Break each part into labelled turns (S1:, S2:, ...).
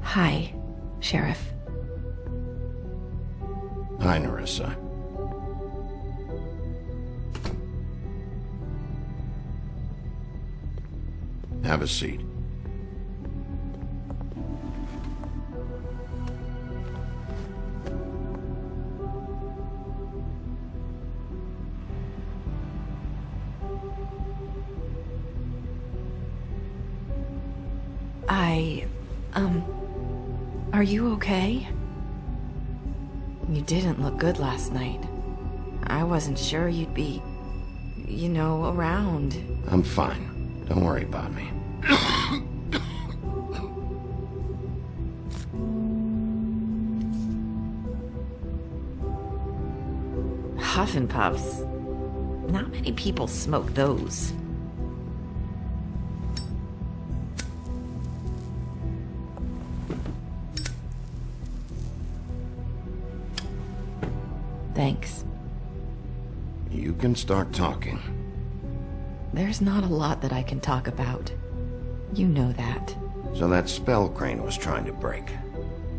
S1: Hi, Sheriff.
S2: Hi, Nerissa. Have a seat.
S1: Are you okay? You didn't look good last night. I wasn't sure you'd be, around.
S2: I'm fine. Don't worry about me.
S1: Huff and puffs. Not many people smoke those. Thanks.
S2: You can start talking.
S1: There's not a lot that I can talk about. You know that.
S2: So that spell Crane was trying to break.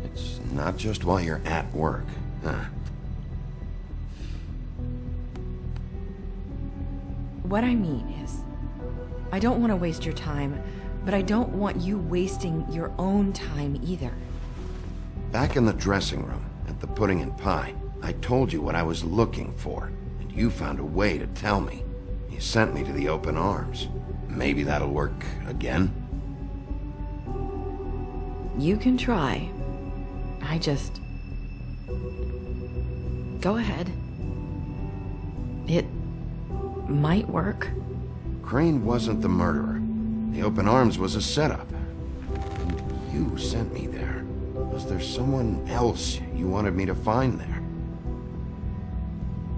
S2: It's not just while you're at work, huh?
S1: What I mean is, I don't want to waste your time, but I don't want you wasting your own time either.
S2: Back in the dressing room, at the pudding and pie, I told you what I was looking for, and you found a way to tell me. You sent me to the open arms. Maybe that'll work again?
S1: You can try. Go ahead. It might work.
S2: Crane wasn't the murderer. The open arms was a setup. And you sent me there. Was there someone else you wanted me to find there?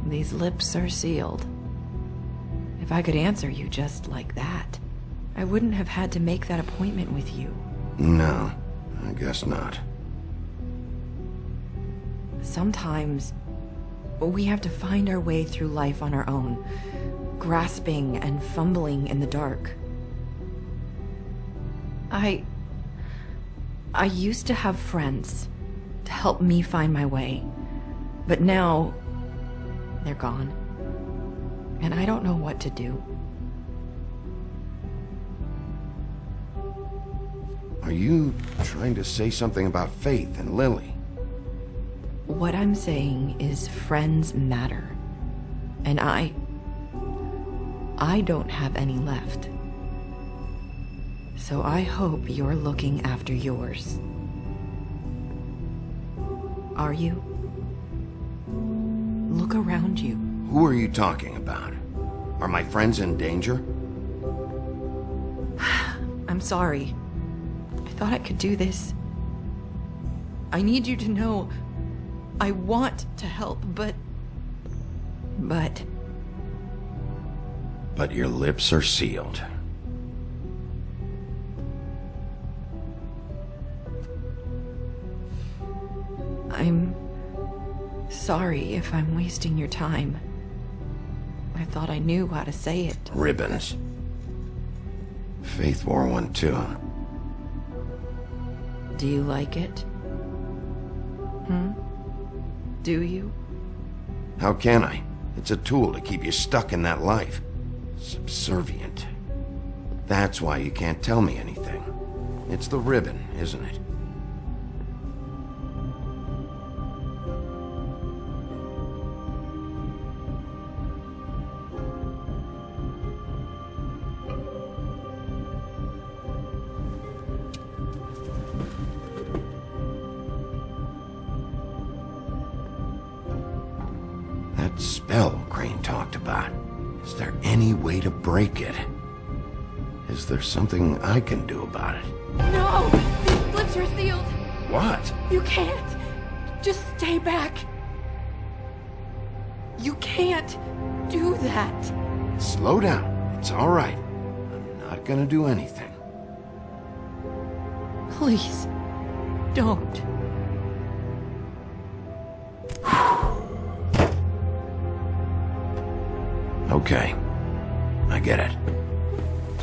S1: These lips are sealed. If I could answer you just like that, I wouldn't have had to make that appointment with you.
S2: No, I guess not.
S1: Sometimes, we have to find our way through life on our own, grasping and fumbling in the dark. I used to have friends to help me find my way, but now they're gone, and I don't know what to do.
S2: Are you trying to say something about Faith and Lily?
S1: What I'm saying is friends matter, and I don't have any left. So I hope you're looking after yours. Are you? Look around you.
S2: Who are you talking about? Are my friends in danger?
S1: I'm sorry. I thought I could do this. I need you to know I want to help, but
S2: your lips are sealed.
S1: I'm sorry if I'm wasting your time. I thought I knew how to say it.
S2: Ribbons. Faith wore one too.
S1: Do you like it? Do you?
S2: How can I? It's a tool to keep you stuck in that life. Subservient. That's why you can't tell me anything. It's the ribbon, isn't it? That spell Crane talked about. Is there any way to break it? Is there something I can do about it?
S1: No! These lips are sealed!
S2: What?
S1: You can't! Just stay back! You can't do that!
S2: Slow down. It's all right. I'm not gonna do anything.
S1: Please, don't.
S2: Okay. I get it.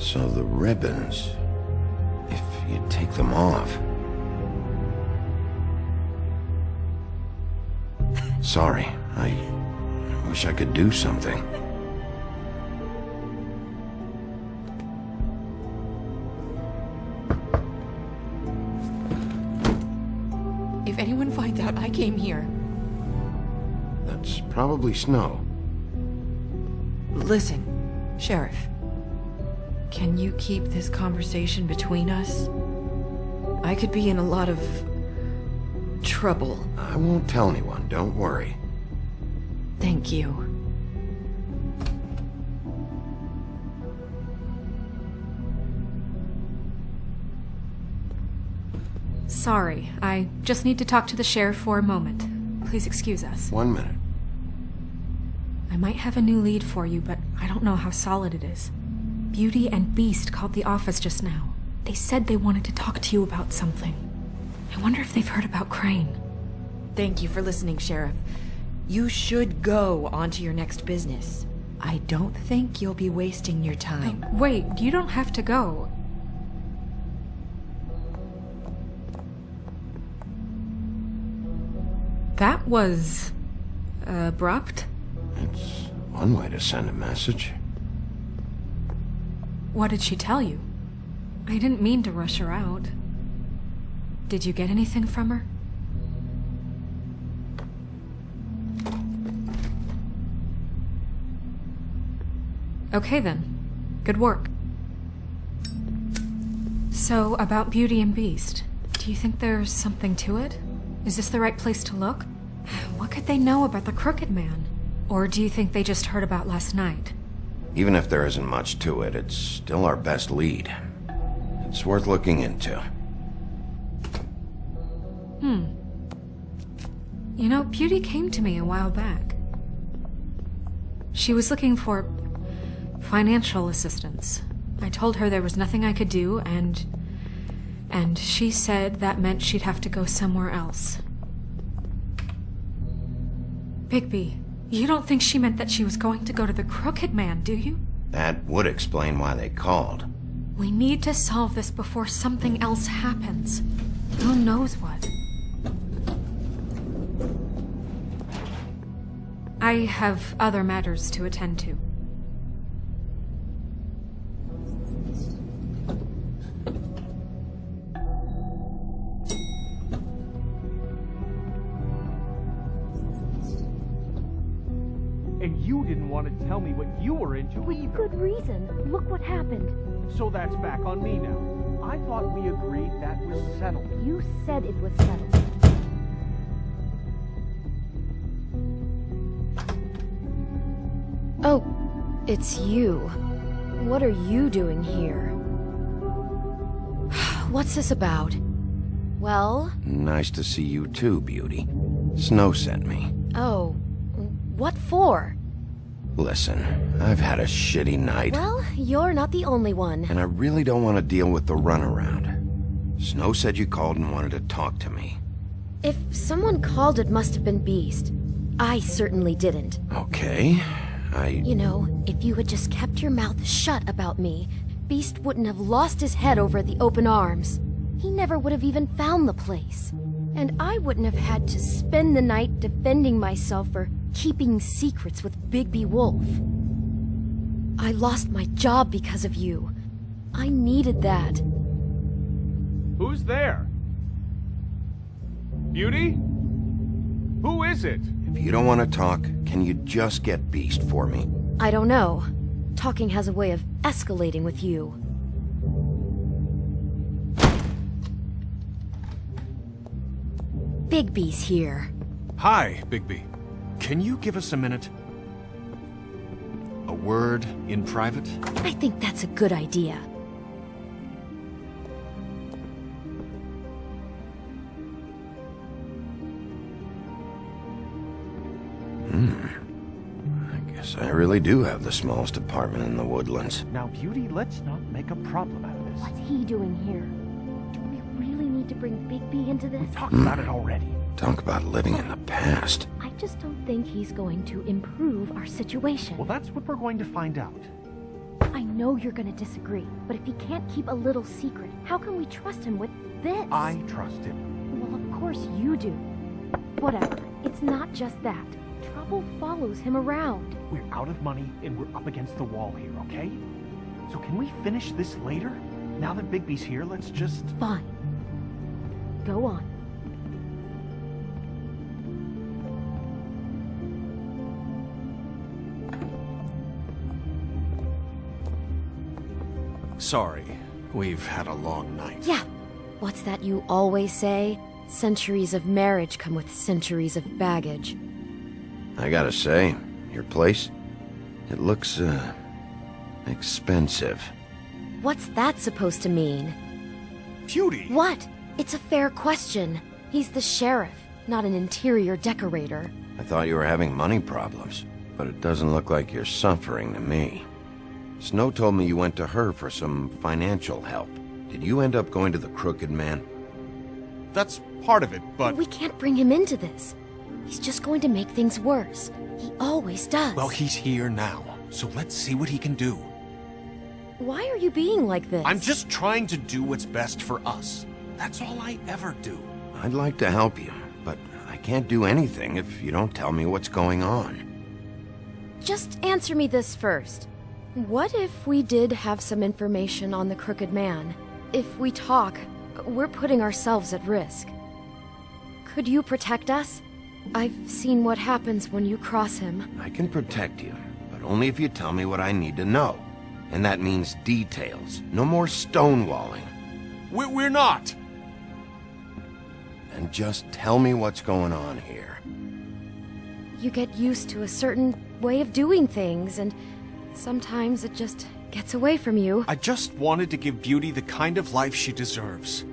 S2: So the ribbons, if you take them off... Sorry, I wish I could do something.
S1: If anyone finds out I came here...
S2: That's probably Snow.
S1: Listen, Sheriff. Can you keep this conversation between us? I could be in a lot of... trouble.
S2: I won't tell anyone, don't worry.
S1: Thank you.
S3: Sorry, I just need to talk to the sheriff for a moment. Please excuse us.
S2: 1 minute.
S3: I might have a new lead for you, but I don't know how solid it is. Beauty and Beast called the office just now. They said they wanted to talk to you about something. I wonder if they've heard about Crane.
S1: Thank you for listening, Sheriff. You should go on to your next business. I don't think you'll be wasting your time.
S3: Wait, you don't have to go. That was... abrupt?
S2: It's one way to send a message.
S3: What did she tell you? I didn't mean to rush her out. Did you get anything from her? Okay then. Good work. So, about Beauty and Beast, do you think there's something to it? Is this the right place to look? What could they know about the Crooked Man? Or do you think they just heard about last night?
S2: Even if there isn't much to it, it's still our best lead. It's worth looking into.
S3: You know, Beauty came to me a while back. She was looking for financial assistance. I told her there was nothing I could do, and she said that meant she'd have to go somewhere else. Bigby, you don't think she meant that she was going to go to the Crooked Man, do you?
S2: That would explain why they called.
S3: We need to solve this before something else happens. Who knows what? I have other matters to attend to.
S4: And you didn't want to tell me what you were into either.
S5: Good reason. Look what happened.
S4: So that's back on me now. I thought we agreed that was settled.
S5: You said it was settled. Oh, it's you. What are you doing here? What's this about? Well?
S2: Nice to see you too, Beauty. Snow sent me.
S5: Oh, what for?
S2: Listen, I've had a shitty night.
S5: Well, you're not the only one.
S2: And I really don't want to deal with the runaround. Snow said you called and wanted to talk to me.
S5: If someone called, it must have been Beast. I certainly didn't.
S2: Okay,
S5: You know, if you had just kept your mouth shut about me, Beast wouldn't have lost his head over at the open arms. He never would have even found the place. And I wouldn't have had to spend the night defending myself for keeping secrets with Bigby Wolf. I lost my job because of you. I needed that.
S4: Who's there? Beauty? Who is it?
S2: If you don't want to talk, can you just get Beast for me?
S5: I don't know. Talking has a way of escalating with you. Bigby's here.
S6: Hi, Bigby. Can you give us a minute? word in private?
S5: I think that's a good idea.
S2: I guess I really do have the smallest apartment in the Woodlands.
S4: Now, Beauty, let's not make a problem out of this.
S5: What's he doing here? Do we really need to bring Bigby into this?
S4: Talked about it already.
S2: Talk about living in the past.
S5: I just don't think he's going to improve our situation.
S4: Well, that's what we're going to find out.
S5: I know you're gonna disagree, but if he can't keep a little secret, how can we trust him with this?
S4: I trust him.
S5: Well, of course you do. Whatever. It's not just that. Trouble follows him around.
S4: We're out of money and we're up against the wall here, okay? So can we finish this later? Now that Bigby's here, let's just...
S5: Fine. Go on.
S6: Sorry, we've had a long night.
S5: Yeah. What's that you always say? Centuries of marriage come with centuries of baggage.
S2: I gotta say, your place, it looks, expensive.
S5: What's that supposed to mean?
S6: Beauty!
S5: What? It's a fair question. He's the sheriff, not an interior decorator.
S2: I thought you were having money problems, but it doesn't look like you're suffering to me. Snow told me you went to her for some financial help. Did you end up going to the Crooked Man?
S6: That's part of it, but...
S5: We can't bring him into this. He's just going to make things worse. He always does.
S6: Well, he's here now, so let's see what he can do.
S5: Why are you being like this?
S6: I'm just trying to do what's best for us. That's all I ever do.
S2: I'd like to help you, but I can't do anything if you don't tell me what's going on.
S5: Just answer me this first. What if we did have some information on the Crooked Man? If we talk, we're putting ourselves at risk. Could you protect us? I've seen what happens when you cross him.
S2: I can protect you, but only if you tell me what I need to know. And that means details. No more stonewalling.
S6: We're not!
S2: And just tell me what's going on here.
S5: You get used to a certain way of doing things, and sometimes it just gets away from you.
S6: I just wanted to give Beauty the kind of life she deserves.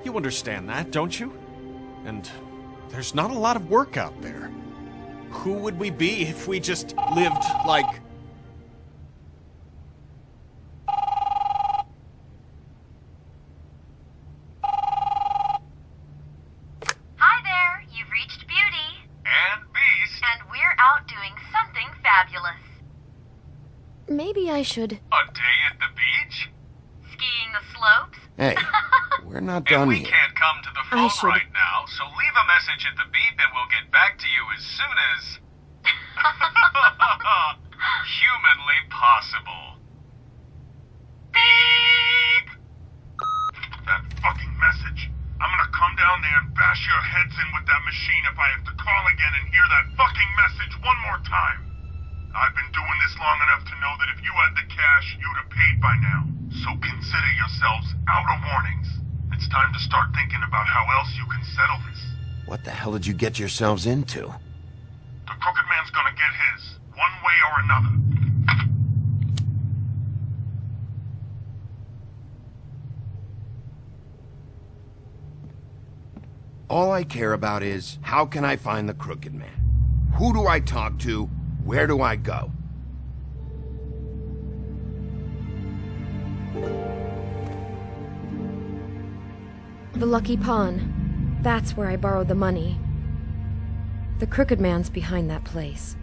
S6: You understand that, don't you? And there's not a lot of work out there. Who would we be if we just lived like...
S7: Hi there, you've reached Beauty.
S8: And Beast.
S7: And we're out doing something fabulous.
S5: Maybe I should...
S8: A day at the beach?
S7: Skiing the slopes?
S2: Hey, we're not
S8: And
S2: done
S8: we
S2: yet.
S8: can't come to the
S5: I
S8: phone
S5: should-
S8: right now, so leave a message at the beep and we'll get back to you as soon as... humanly possible. Beep! That fucking message. I'm gonna come down there and bash your heads in with that machine if I have to call again and hear that fucking message one more time. I've been doing this long enough to know that if you had the cash, you'd have paid by now. So consider yourselves out of warnings. It's time to start thinking about how else you can settle this.
S2: What the hell did you get yourselves into?
S8: The Crooked Man's gonna get his, one way or another.
S2: All I care about is, how can I find the Crooked Man? Who do I talk to? Where do I go?
S5: The Lucky Pawn. That's where I borrowed the money. The Crooked Man's behind that place.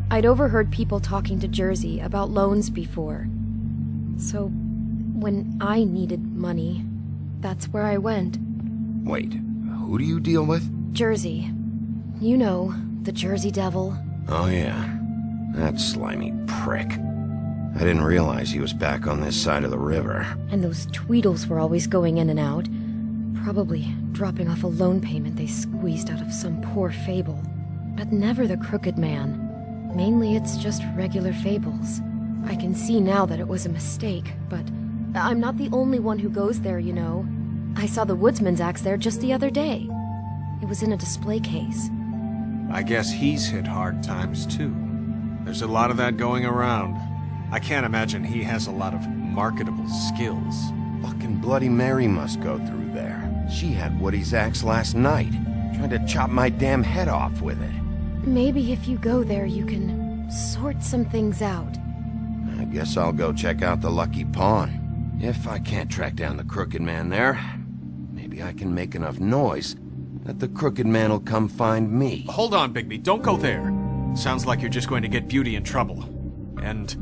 S5: I'd overheard people talking to Jersey about loans before. So, when I needed money, that's where I went.
S2: Wait, who do you deal with?
S5: Jersey. You know, the Jersey Devil.
S2: Oh yeah, that slimy prick. I didn't realize he was back on this side of the river.
S5: And those Tweedles were always going in and out. Probably dropping off a loan payment they squeezed out of some poor fable. But never the Crooked Man. Mainly it's just regular fables. I can see now that it was a mistake, but I'm not the only one who goes there, you know. I saw the woodsman's axe there just the other day. It was in a display case.
S6: I guess he's hit hard times, too. There's a lot of that going around. I can't imagine he has a lot of marketable skills.
S2: Fucking Bloody Mary must go through there. She had Woody's axe last night, trying to chop my damn head off with it.
S5: Maybe if you go there, you can sort some things out.
S2: I guess I'll go check out the Lucky Pawn. If I can't track down the Crooked Man there, maybe I can make enough noise that the Crooked Man will come find me.
S6: Hold on, Bigby. Don't go there. Sounds like you're just going to get Beauty in trouble. And...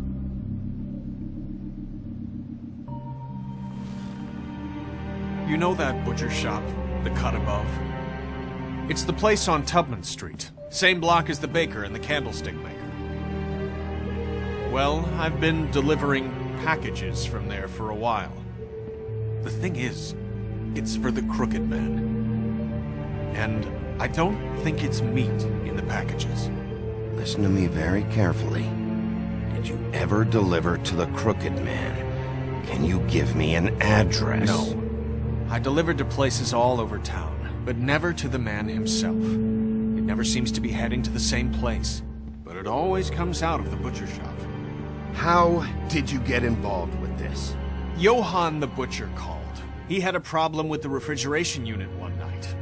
S6: you know that butcher shop, the cut above? It's the place on Tubman Street. Same block as the baker and the candlestick maker. Well, I've been delivering packages from there for a while. The thing is, it's for the Crooked Man. And I don't think it's meat in the packages.
S2: Listen to me very carefully. Did you ever deliver to the Crooked Man? Can you give me an address?
S6: No. I delivered to places all over town, but never to the man himself. It never seems to be heading to the same place, but it always comes out of the butcher shop.
S2: How did you get involved with this?
S6: Johann the butcher called. He had a problem with the refrigeration unit one night.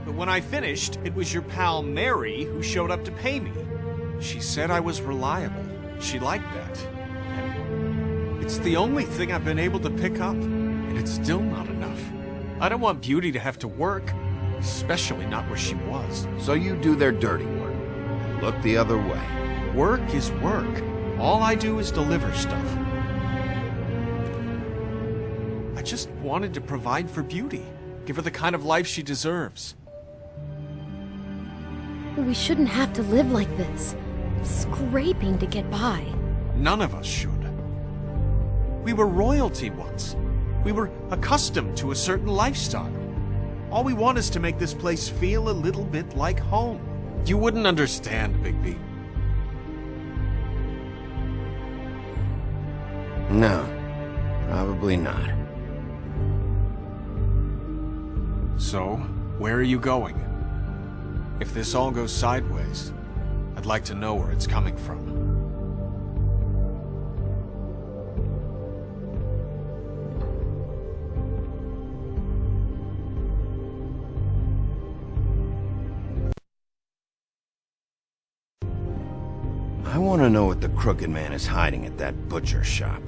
S6: But when I finished, it was your pal Mary who showed up to pay me. She said I was reliable. She liked that. And it's the only thing I've been able to pick up, and it's still not enough. I don't want Beauty to have to work, especially not where she was.
S2: So you do their dirty work, and look the other way.
S6: Work is work. All I do is deliver stuff. I just wanted to provide for Beauty. Give her the kind of life she deserves.
S5: We shouldn't have to live like this, scraping to get by.
S6: None of us should. We were royalty once. We were accustomed to a certain lifestyle. All we want is to make this place feel a little bit like home. You wouldn't understand, Bigby.
S2: No, probably not.
S6: So, where are you going? If this all goes sideways, I'd like to know where it's coming from.
S2: I want to know what the Crooked Man is hiding at that butcher shop.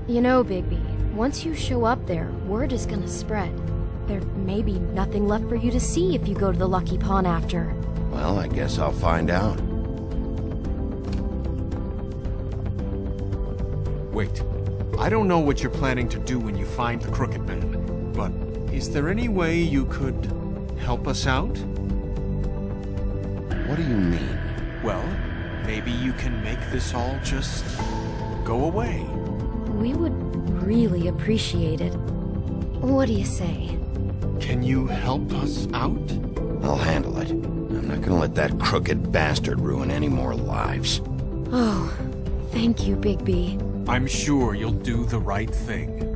S5: You know, Bigby, once you show up there, word is gonna spread. There may be nothing left for you to see if you go to the Lucky Pawn after.
S2: Well, I guess I'll find out.
S6: Wait, I don't know what you're planning to do when you find the Crooked Man, but is there any way you could help us out?
S2: What do you mean?
S6: Well, maybe you can make this all just go away.
S5: We would really appreciate it. What do you say?
S6: Can you help us out?
S2: I'll handle it. I'm not gonna let that crooked bastard ruin any more lives.
S5: Oh, thank you, Bigby.
S6: I'm sure you'll do the right thing.